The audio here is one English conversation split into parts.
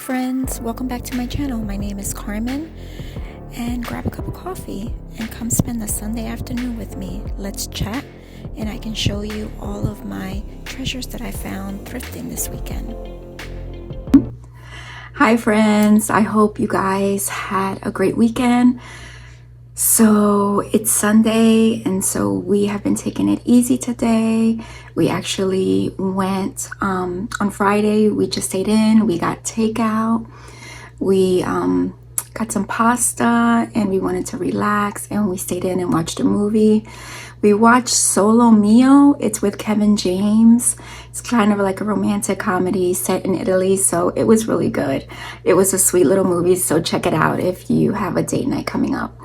friends, welcome back to my channel. My name is Carmen, and grab a cup of coffee and come spend the Sunday afternoon with me. Let's chat and I can show you all of my treasures that I found thrifting this weekend. Hi friends, I hope you guys had a great weekend. So it's Sunday, and so we have been taking it easy today. We actually went on Friday. We just stayed in. We got takeout. We got some pasta, and we wanted to relax, and we stayed in and watched a movie. We watched Solo Mio. It's with Kevin James. It's kind of like a romantic comedy set in Italy, so it was really good. It was a sweet little movie, so check it out if you have a date night coming up.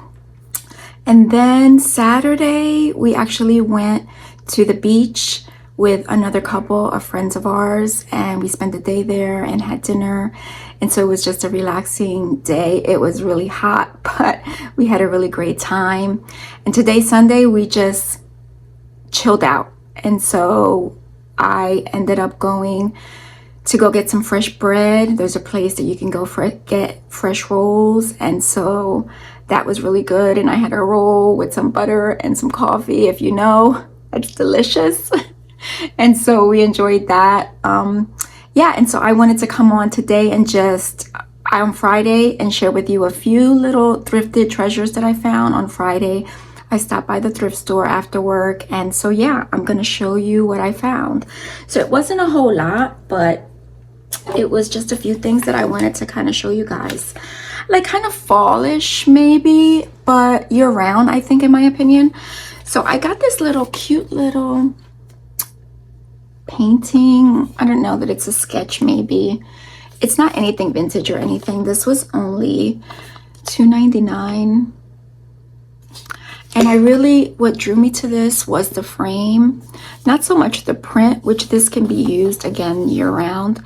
And then Saturday, we actually went to the beach with another couple of friends of ours, and we spent the day there and had dinner. And so it was just a relaxing day. It was really hot, but we had a really great time. And today, Sunday, we just chilled out. And so I ended up going to go get some fresh bread. There's a place that you can go get fresh rolls, and so that was really good. And I had a roll with some butter and some coffee, if you know, that's delicious. And so we enjoyed that. And so I wanted to come on today and just on Friday and share with you a few little thrifted treasures that I found on Friday. I stopped by the thrift store after work, and so yeah, I'm gonna show you what I found. So it wasn't a whole lot, but it was just a few things that I wanted to kind of show you guys, like kind of fallish maybe, but year round, I think, in my opinion. So I got this little cute little painting. I don't know that it's a sketch, maybe. It's not anything vintage or anything. This was only $2.99. And what drew me to this was the frame, not so much the print, which this can be used again year round.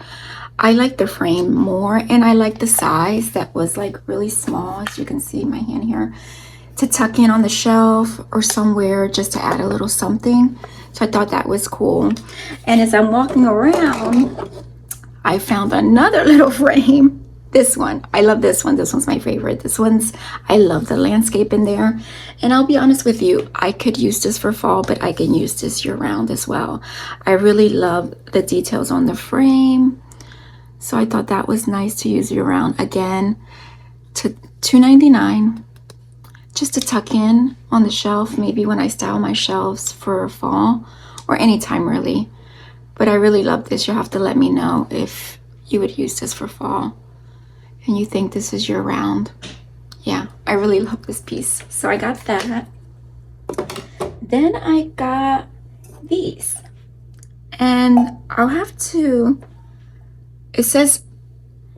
I like the frame more, and I like the size that was like really small, as you can see in my hand here, to tuck in on the shelf or somewhere just to add a little something. So I thought that was cool. And as I'm walking around, I found another little frame. This one, I love this one. This one's my favorite. I love the landscape in there. And I'll be honest with you, I could use this for fall, but I can use this year round as well. I really love the details on the frame. So I thought that was nice to use year round. Again, to $2.99, just to tuck in on the shelf, maybe when I style my shelves for fall or anytime really. But I really love this. You'll have to let me know if you would use this for fall and you think this is year round. Yeah, I really love this piece. So I got that. Then I got these, and I'll have to, it says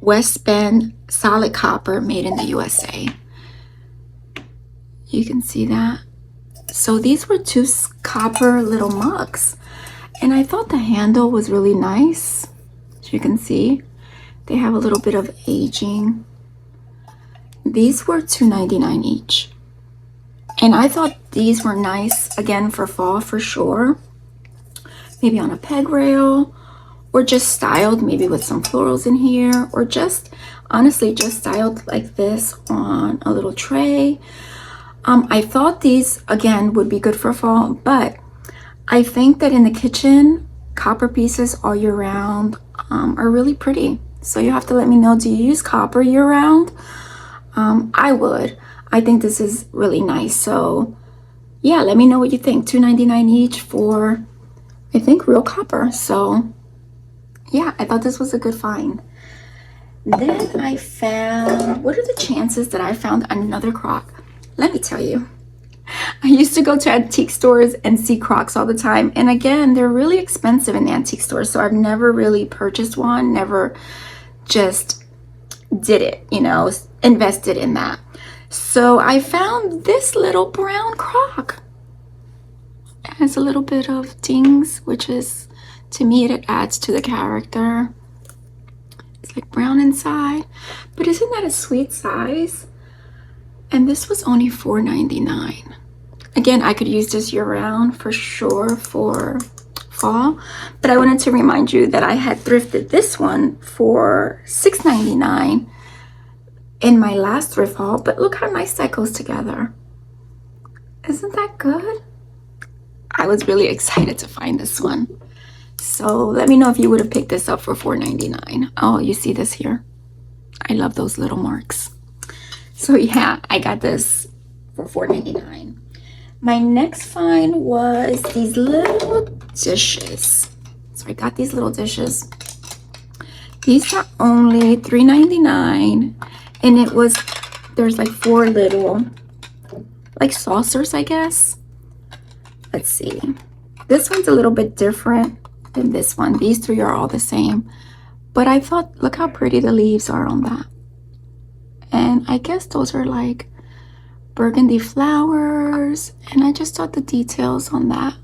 West Bend solid copper, made in the USA. You can see that. So these were two copper little mugs, and I thought the handle was really nice. As you can see, they have a little bit of aging. These were $2.99 each, and I thought these were nice again for fall for sure. Maybe on a peg rail, or just styled maybe with some florals in here, or just honestly just styled like this on a little tray. I thought these again would be good for fall, but I think that in the kitchen, copper pieces all year round are really pretty. So you have to let me know, do you use copper year round? I would. I think this is really nice. So yeah, let me know what you think. $2.99 each for, I think, real copper. So yeah, I thought this was a good find. Then I found, what are the chances that I found another crock? Let me tell you, I used to go to antique stores and see Crocs all the time. And again, they're really expensive in the antique stores. So I've never really purchased one, never just did it, you know, invested in that. So I found this little brown Croc. It has a little bit of dings, which is, to me, it adds to the character. It's like brown inside, but isn't that a sweet size? And this was only $4.99. Again, I could use this year round for sure for haul, but I wanted to remind you that I had thrifted this one for $6.99 in my last thrift haul. But look how nice that goes together. Isn't that good? I was really excited to find this one. So let me know if you would have picked this up for $4.99. Oh, you see this here? I love those little marks. So yeah, I got this for $4.99. My next find was these little dishes. So I got these little dishes. These are only $3.99, and it was, there's like 4 little like saucers, I guess. Let's see. This one's a little bit different than this one. These 3 are all the same, but I thought, look how pretty the leaves are on that. And I guess those are like burgundy flowers, and I just thought the details on that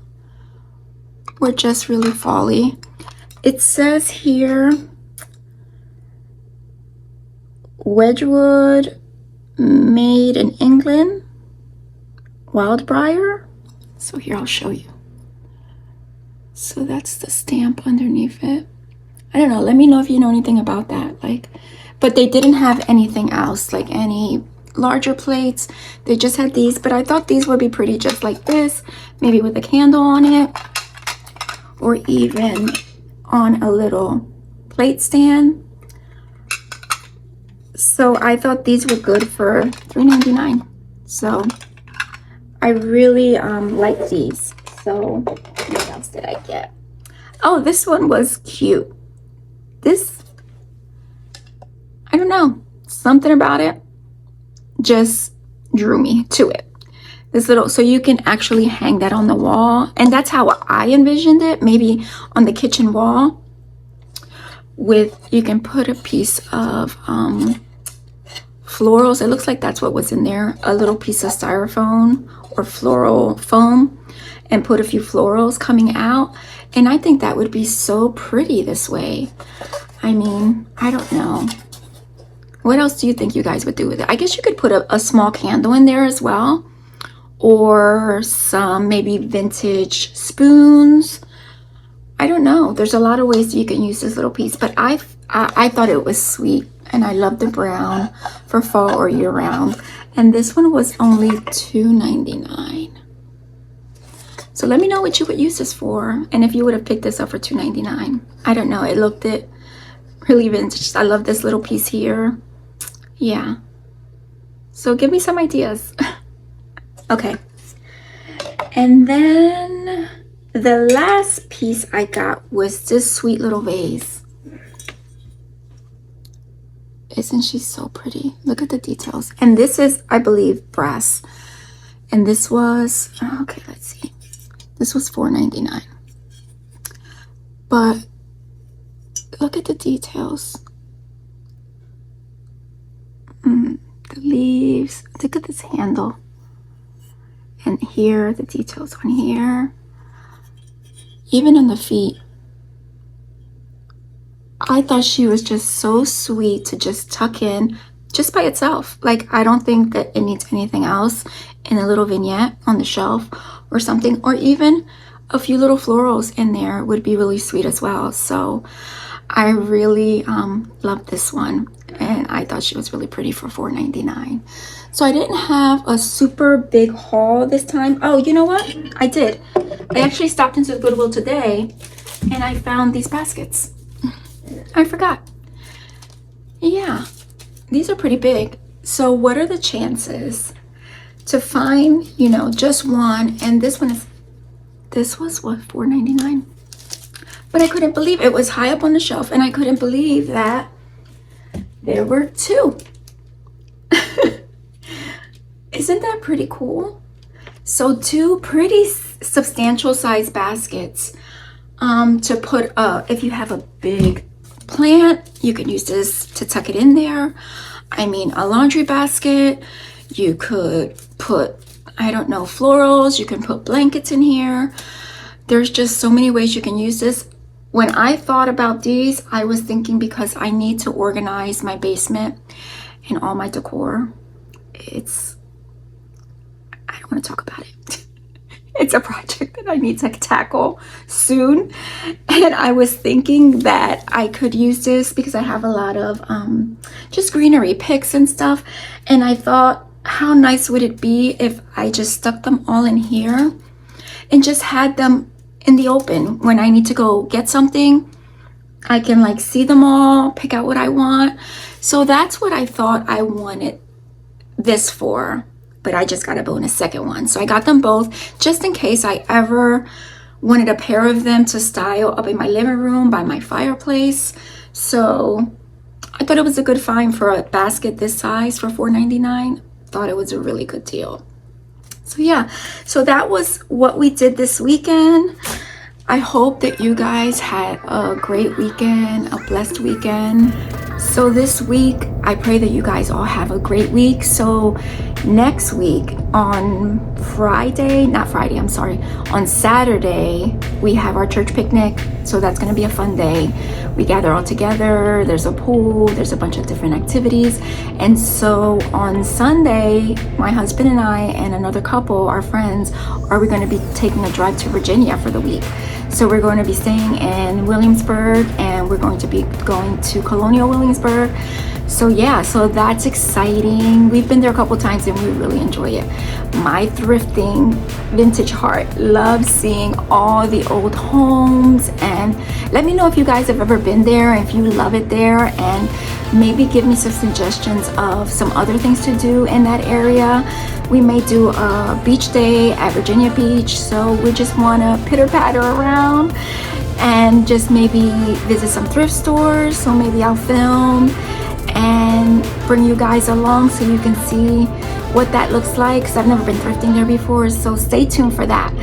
were just really folly. It says here Wedgwood, made in England, Wildbriar. So here, I'll show you. So that's the stamp underneath it. I don't know, let me know if you know anything about that. Like, but they didn't have anything else, like any larger plates. They just had these, but I thought these would be pretty just like this, maybe with a candle on it, or even on a little plate stand. So I thought these were good for $3.99. So I really like these. So what else did I get? Oh, this one was cute. This, I don't know, something about it just drew me to it. This little, so you can actually hang that on the wall, and that's how I envisioned it, maybe on the kitchen wall. With, you can put a piece of florals. It looks like that's what was in there, a little piece of styrofoam or floral foam, and put a few florals coming out. And I think that would be so pretty this way. I mean, I don't know. What else do you think you guys would do with it? I guess you could put a small candle in there as well, or some maybe vintage spoons. I don't know. There's a lot of ways you can use this little piece, but I thought it was sweet, and I love the brown for fall or year round. And this one was only $2.99. So let me know what you would use this for, and if you would have picked this up for $2.99. I don't know. It looked really vintage. I love this little piece here. Yeah. So give me some ideas. Okay. And then the last piece I got was this sweet little vase. Isn't she so pretty? Look at the details. And this is, I believe, brass. And this was, okay, let's see. This was $4.99. But look at the details. The leaves. Look at this handle. And here, the details on here. Even on the feet. I thought she was just so sweet to just tuck in just by itself. Like, I don't think that it needs anything else in a little vignette on the shelf or something, or even a few little florals in there would be really sweet as well. So I really love this one, and I thought she was really pretty for $4.99. So I didn't have a super big haul this time. Oh, you know what? I did. I actually stopped into Goodwill today, and I found these baskets. I forgot. Yeah, these are pretty big. So what are the chances to find, you know, just one? And this one is, this was what, $4.99? But I couldn't believe it was high up on the shelf, and I couldn't believe that there were 2. Isn't that pretty cool? So 2 pretty substantial size baskets to put up. If you have a big plant, you can use this to tuck it in there. I mean, a laundry basket, you could put, I don't know, florals, you can put blankets in here. There's just so many ways you can use this. When I thought about these, I was thinking, because I need to organize my basement and all my decor. I don't want to talk about it. It's a project that I need to tackle soon. And I was thinking that I could use this because I have a lot of just greenery picks and stuff. And I thought, how nice would it be if I just stuck them all in here and just had them in the open. When I need to go get something, I can like see them all, pick out what I want. So that's what I thought I wanted this for. But I just got a bonus second one. So I got them both just in case I ever wanted a pair of them to style up in my living room by my fireplace. So I thought it was a good find for a basket this size for $4.99. Thought it was a really good deal. So yeah, so that was what we did this weekend. I hope that you guys had a great weekend, a blessed weekend. So this week, I pray that you guys all have a great week. So next week on on Saturday, we have our church picnic. So that's gonna be a fun day. We gather all together, there's a pool, there's a bunch of different activities. And so on Sunday, my husband and I and another couple, our friends, are we gonna be taking a drive to Virginia for the week. So we're going to be staying in Williamsburg and we're going to be going to Colonial Williamsburg. So yeah, so that's exciting. We've been there a couple times and we really enjoy it. My thrifting vintage heart loves seeing all the old homes, and let me know if you guys have ever been there, if you love it there, and maybe give me some suggestions of some other things to do in that area. We may do a beach day at Virginia Beach, so we just want to pitter patter around and just maybe visit some thrift stores. So maybe I'll film and bring you guys along so you can see what that looks like, because I've never been thrifting there before. So stay tuned for that.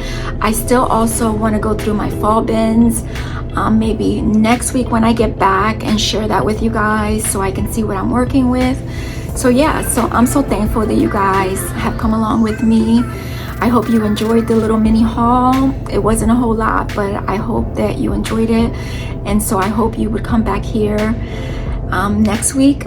I still also want to go through my fall bins maybe next week when I get back and share that with you guys so I can see what I'm working with. So yeah, so I'm so thankful that you guys have come along with me. I hope you enjoyed the little mini haul. It wasn't a whole lot, but I hope that you enjoyed it. And so I hope you would come back here next week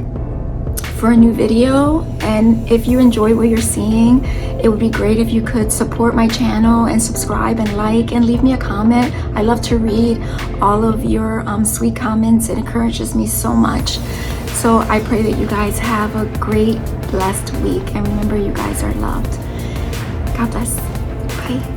for a new video. And if you enjoy what you're seeing, it would be great if you could support my channel and subscribe and like and leave me a comment. I love to read all of your sweet comments. It encourages me so much. So I pray that you guys have a great, blessed week. And remember, you guys are loved. God bless. Bye.